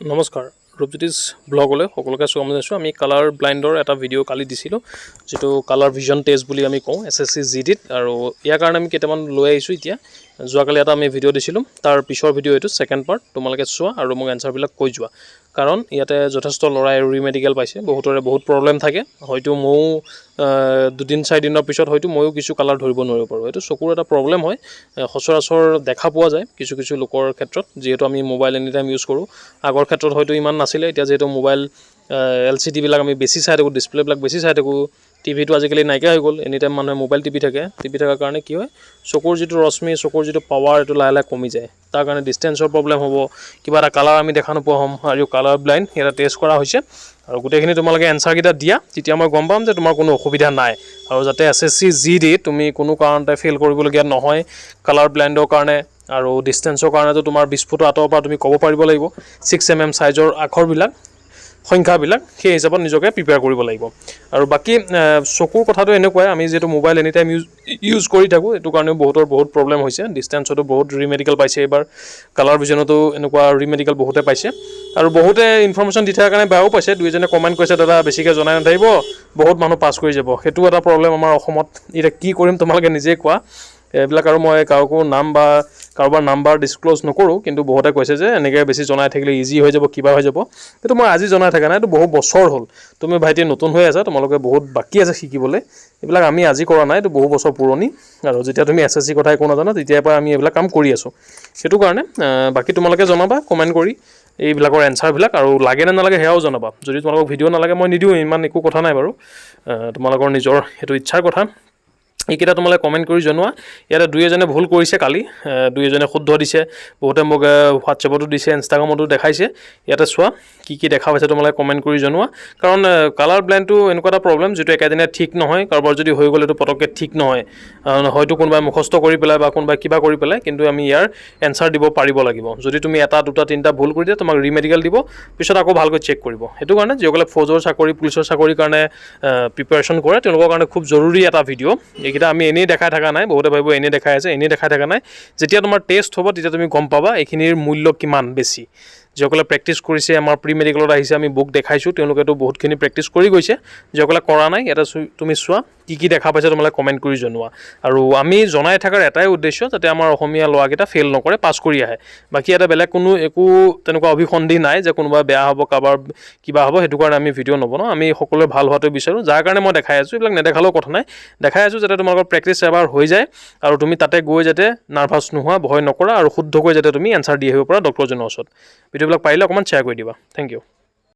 নমস্কাৰ ৰূপজ্যোতিষ ব্লগলৈ সকলোকে স্বাগতম জনাইছোঁ। আমি কালাৰ ব্লাইণ্ডৰ এটা ভিডিঅ' কালি দিছিলোঁ, যিটো কালাৰ ভিজন টেষ্ট বুলি আমি কওঁ SSC GDত, আৰু ইয়াৰ কাৰণে আমি কেইটামান লৈ আহিছোঁ। এতিয়া যোৱাকালি এটা আমি ভিডিঅ' দিছিলোঁ, তাৰ পিছৰ ভিডিঅ' এইটো ছেকেণ্ড পাৰ্ট। তোমালোকে চোৱা আৰু মোক এনচাৰবিলাক কৈ যোৱা, কাৰণ ইয়াতে যথেষ্ট ল'ৰাই ৰিমেডিকেল পাইছে। বহুতৰে বহুত প্ৰব্লেম থাকে, হয়তো ময়ো 2-4 দিনৰ পিছত হয়তো ময়ো কিছু কালাৰ ধৰিব নোৱাৰিব পাৰোঁ। এইটো চকুৰ এটা প্ৰব্লেম হয়, সচৰাচৰ দেখা পোৱা যায় কিছু কিছু লোকৰ ক্ষেত্ৰত, যিহেতু আমি মোবাইল এনি টাইম ইউজ কৰোঁ। আগৰ ক্ষেত্ৰত হয়তো ইমান নাছিলে, এতিয়া যিহেতু মোবাইল LCDবিলাক আমি বেছি চাই থাকোঁ, ডিছপ্লেবিলাক বেছি চাই থাকোঁ, টিভিটো আজিকালি নাইকিয়া হৈ গ'ল, এনি টাইম মানুহে মোবাইল টিপি থকাৰ কাৰণে কি হয়, চকুৰ যিটো ৰশ্মি, চকুৰ যিটো পাৱাৰ, এইটো লাহে লাহে কমি যায়। তাৰ কাৰণে ডিষ্টেঞ্চৰ প্ৰব্লেম হ'ব, কিবা এটা কালাৰ আমি দেখা নোপোৱা হ'ম। আৰু কালাৰ ব্লাইণ্ড এটা টেষ্ট কৰা হৈছে, আৰু গোটেইখিনি তোমালোকে এনচাৰকেইটা দিয়া, তেতিয়া মই গম পাম যে তোমাৰ কোনো অসুবিধা নাই, আৰু যাতে SSC GD তুমি কোনো কাৰণতে ফেইল কৰিবলগীয়া নহয়। কালাৰ ব্লাইণ্ডৰ কাৰণে আৰু ডিষ্টেঞ্চৰ কাৰণেতো তোমাৰ 20 ফুট আঁতৰৰ পৰা তুমি ক'ব পাৰিব লাগিব 6 mm চাইজৰ আখৰবিলাক, সংখ্যাবিলাক, সেই হিচাপত নিজকে প্ৰিপেয়াৰ কৰিব লাগিব। আৰু বাকী চকুৰ কথাটো এনেকুৱাই, আমি যিহেতু মোবাইল এনি টাইম ইউজ কৰি থাকোঁ, এইটো কাৰণেও বহুতৰ বহুত প্ৰব্লেম হৈছে। ডিষ্টেঞ্চতো বহুত ৰিমেডিকেল পাইছে এইবাৰ, কালাৰ ভিজনতো এনেকুৱা ৰিমেডিকেল বহুতে পাইছে, আৰু বহুতে ইনফৰ্মেশ্যন দি থকাৰ কাৰণে বেয়াও পাইছে। দুইজনে কমেণ্ট কৰিছে, দাদা বেছিকৈ জনাই নাথাকিব, বহুত মানুহ পাছ কৰি যাব। সেইটো এটা প্ৰব্লেম আমাৰ অসমত। এতিয়া কি কৰিম তোমালোকে নিজেই কোৱা। এইবিলাক আৰু মই কাৰোকো নাম বা কাৰোবাৰ নাম্বাৰ ডিছক্ল'জ নকৰোঁ, কিন্তু বহুতে কৈছে যে এনেকৈ বেছি জনাই থাকিলে ইজি হৈ যাব, কিবা হৈ যাব। সেইটো মই আজি জনাই থকা নাই, এইটো বহু বছৰ হ'ল। তুমি ভাইটি নতুন হৈ আছা, তোমালোকে বহুত বাকী আছে শিকিবলৈ। এইবিলাক আমি আজি কৰা নাই, এইটো বহু বছৰ পুৰণি, আৰু যেতিয়া তুমি SSC কথা একো নাজানা তেতিয়াৰ পৰা আমি এইবিলাক কাম কৰি আছোঁ। সেইটো কাৰণে বাকী তোমালোকে জনাবা কমেণ্ট কৰি এইবিলাকৰ এনচাৰবিলাক, আৰু লাগে নে নালাগে সেয়াও জনাবা। যদি তোমালোকক ভিডিঅ' নালাগে মই নিদিওঁ, ইমান একো কথা নাই বাৰু, তোমালোকৰ নিজৰ সেইটো ইচ্ছাৰ কথা। এইকেইটা তোমালোকে কমেণ্ট কৰি জনোৱা। ইয়াতে 2-এজনে ভুল কৰিছে কালি, 2-এজনে শুদ্ধ দিছে, বহুতে মোক হোৱাটছএপতো দিছে, ইনষ্টাগ্ৰামতো দেখাইছে। ইয়াতে চোৱা কি কি দেখা পাইছে, তোমালোকে কমেণ্ট কৰি জনোৱা। কাৰণ কালাৰ ব্লাইণ্ডটো এনেকুৱা এটা প্ৰব্লেম যিটো একেদিনাই ঠিক নহয়। কাৰোবাৰ যদি হৈ গ'লে এইটো পটককৈ ঠিক নহয়, হয়তো কোনোবাই মুখস্থ কৰি পেলাই বা কোনোবাই কিবা কৰি পেলাই, কিন্তু আমি ইয়াৰ এনচাৰ দিব পাৰিব লাগিব। যদি তুমি 1, 2, 3টা ভুল কৰি দিয়া, তোমাক ৰিমেডিকেল দিব, পিছত আকৌ ভালকৈ চেক কৰিব। সেইটো কাৰণে যিসকলে ফৌজৰ চাকৰি, পুলিচৰ চাকৰিৰ কাৰণে প্ৰিপেৰেশ্যন কৰে, তেওঁলোকৰ কাৰণে খুব জৰুৰী এটা ভিডিঅ'। এইকেইটা আমি এনেই দেখাই থকা নাই, বহুতে ভাবিব এনেই দেখাই আছে, এনেই দেখাই থকা নাই। যেতিয়া তোমাৰ টেষ্ট হ'ব তেতিয়া তুমি গম পাবা এইখিনিৰ মূল্য কিমান বেছি। যিসকলে প্ৰেক্টিছ কৰিছে, আমাৰ প্ৰি মেডিকেলত আহিছে, আমি বুক দেখাইছোঁ, তেওঁলোকেতো বহুতখিনি প্ৰেক্টিছ কৰি গৈছে। যিসকলে কৰা নাই, ইয়াতে তুমি চোৱা কি কি দেখা পাইছে, তোমালোকে কমেণ্ট কৰি জনোৱা। আৰু আমি জনাই থকাৰ এটাই উদ্দেশ্য, যাতে আমাৰ অসমীয়া ল'ৰাকেইটা ফেইল নকৰে, পাছ কৰি আহে। বাকী এটা বেলেগ কোনো একো তেনেকুৱা অভিসন্ধি নাই যে কোনোবা বেয়া হ'ব, কাৰোবাৰ কিবা হ'ব। সেইটো কাৰণে আমি ভিডিঅ' নবনাওঁ, আমি সকলোৱে ভাল হোৱাটো বিচাৰোঁ। যাৰ কাৰণে মই দেখাই আছোঁ, এইবিলাক নেদেখালেও কথা নাই, দেখাই আছোঁ যাতে তোমালোকৰ প্ৰেক্টিছ এবাৰ হৈ যায়, আৰু তুমি তাতে গৈ যাতে নাৰ্ভাছ নোহোৱা, ভয় নকৰা, আৰু শুদ্ধকৈ যাতে তুমি এনচাৰ দি আহিব পাৰা ডক্টৰজনৰ ওচৰত। ভিডিঅ'বিলাক পাৰিলে অকণমান শ্বেয়াৰ কৰি দিবা। Thank U.